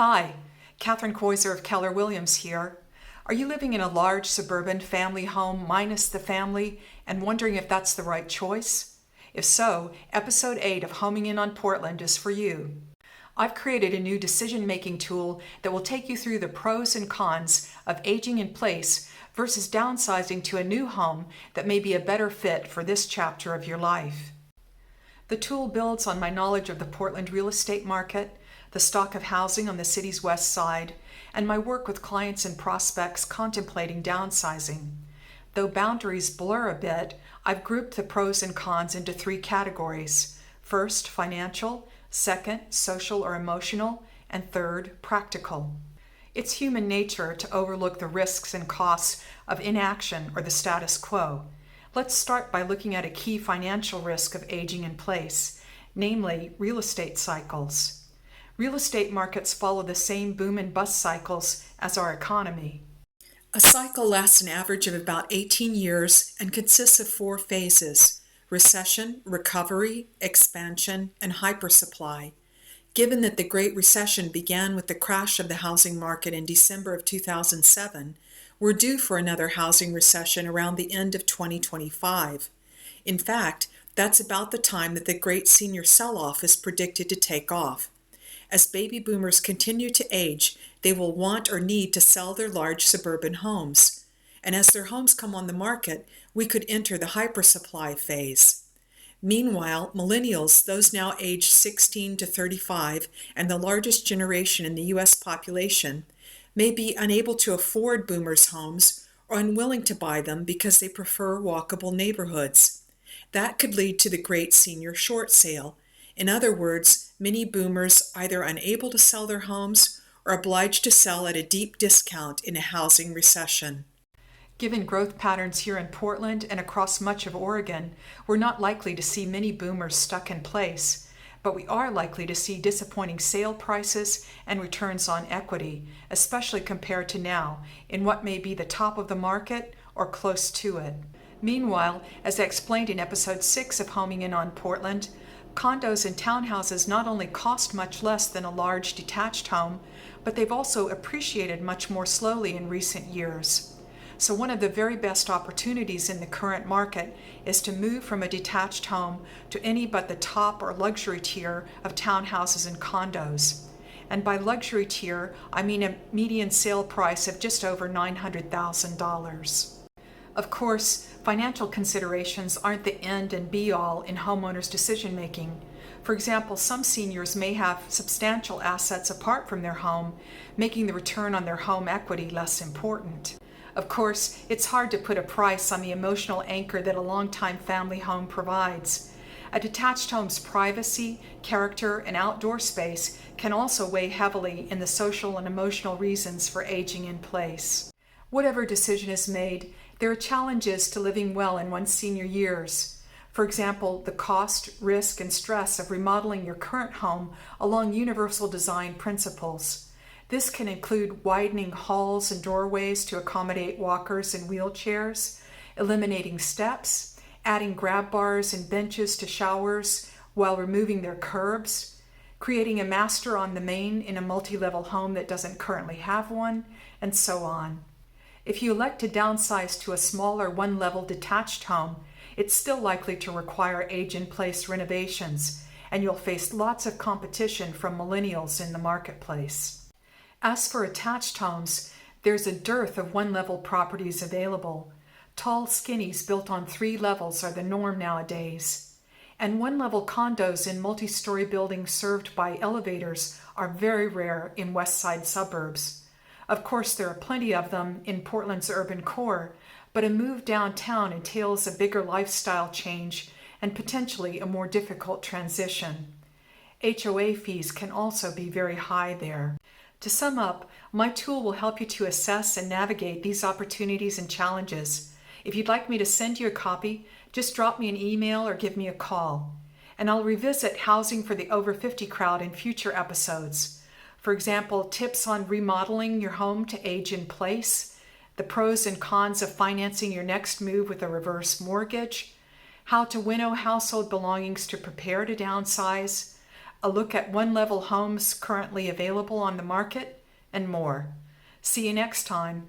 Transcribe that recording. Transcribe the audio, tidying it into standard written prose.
Hi, Catherine Koiser of Keller Williams here. Are you living in a large suburban family home minus the family and wondering if that's the right choice? If so, episode 8 of Homing In on Portland is for you. I've created a new decision-making tool that will take you through the pros and cons of aging in place versus downsizing to a new home that may be a better fit for this chapter of your life. The tool builds on my knowledge of the Portland real estate market, the stock of housing on the city's west side, and my work with clients and prospects contemplating downsizing. Though boundaries blur a bit, I've grouped the pros and cons into 3 categories. First, financial, second, social or emotional, and third, practical. It's human nature to overlook the risks and costs of inaction or the status quo. Let's start by looking at a key financial risk of aging in place, namely real estate cycles. Real estate markets follow the same boom and bust cycles as our economy. A cycle lasts an average of about 18 years and consists of 4 phases: recession, recovery, expansion, and hypersupply. Given that the Great Recession began with the crash of the housing market in December of 2007, we're due for another housing recession around the end of 2025. In fact, that's about the time that the great senior sell-off is predicted to take off. As baby boomers continue to age, they will want or need to sell their large suburban homes. And as their homes come on the market, we could enter the hypersupply phase. Meanwhile, millennials, those now aged 16 to 35 and the largest generation in the U.S. population, may be unable to afford boomers' homes or unwilling to buy them because they prefer walkable neighborhoods. That could lead to the great senior short sale. In other words, many boomers either unable to sell their homes or obliged to sell at a deep discount in a housing recession. Given growth patterns here in Portland and across much of Oregon, we're not likely to see many boomers stuck in place, but we are likely to see disappointing sale prices and returns on equity, especially compared to now, in what may be the top of the market or close to it. Meanwhile, as I explained in episode 6 of Homing In on Portland, condos and townhouses not only cost much less than a large detached home, but they've also appreciated much more slowly in recent years. So one of the very best opportunities in the current market is to move from a detached home to any but the top or luxury tier of townhouses and condos. And by luxury tier, I mean a median sale price of just over $900,000. Of course, financial considerations aren't the end and be-all in homeowners' decision-making. For example, some seniors may have substantial assets apart from their home, making the return on their home equity less important. Of course, it's hard to put a price on the emotional anchor that a longtime family home provides. A detached home's privacy, character, and outdoor space can also weigh heavily in the social and emotional reasons for aging in place. Whatever decision is made, there are challenges to living well in one's senior years. For example, the cost, risk, and stress of remodeling your current home along universal design principles. This can include widening halls and doorways to accommodate walkers and wheelchairs, eliminating steps, adding grab bars and benches to showers while removing their curbs, creating a master on the main in a multi-level home that doesn't currently have one, and so on. If you elect to downsize to a smaller one-level detached home, it's still likely to require age-in-place renovations, and you'll face lots of competition from millennials in the marketplace. As for attached homes, there's a dearth of one-level properties available. Tall skinnies built on 3 levels are the norm nowadays. And one-level condos in multi-story buildings served by elevators are very rare in west side suburbs. Of course, there are plenty of them in Portland's urban core, but a move downtown entails a bigger lifestyle change and potentially a more difficult transition. HOA fees can also be very high there. To sum up, my tool will help you to assess and navigate these opportunities and challenges. If you'd like me to send you a copy, just drop me an email or give me a call. And I'll revisit housing for the over 50 crowd in future episodes. For example, tips on remodeling your home to age in place, the pros and cons of financing your next move with a reverse mortgage, how to winnow household belongings to prepare to downsize, a look at one-level homes currently available on the market, and more. See you next time.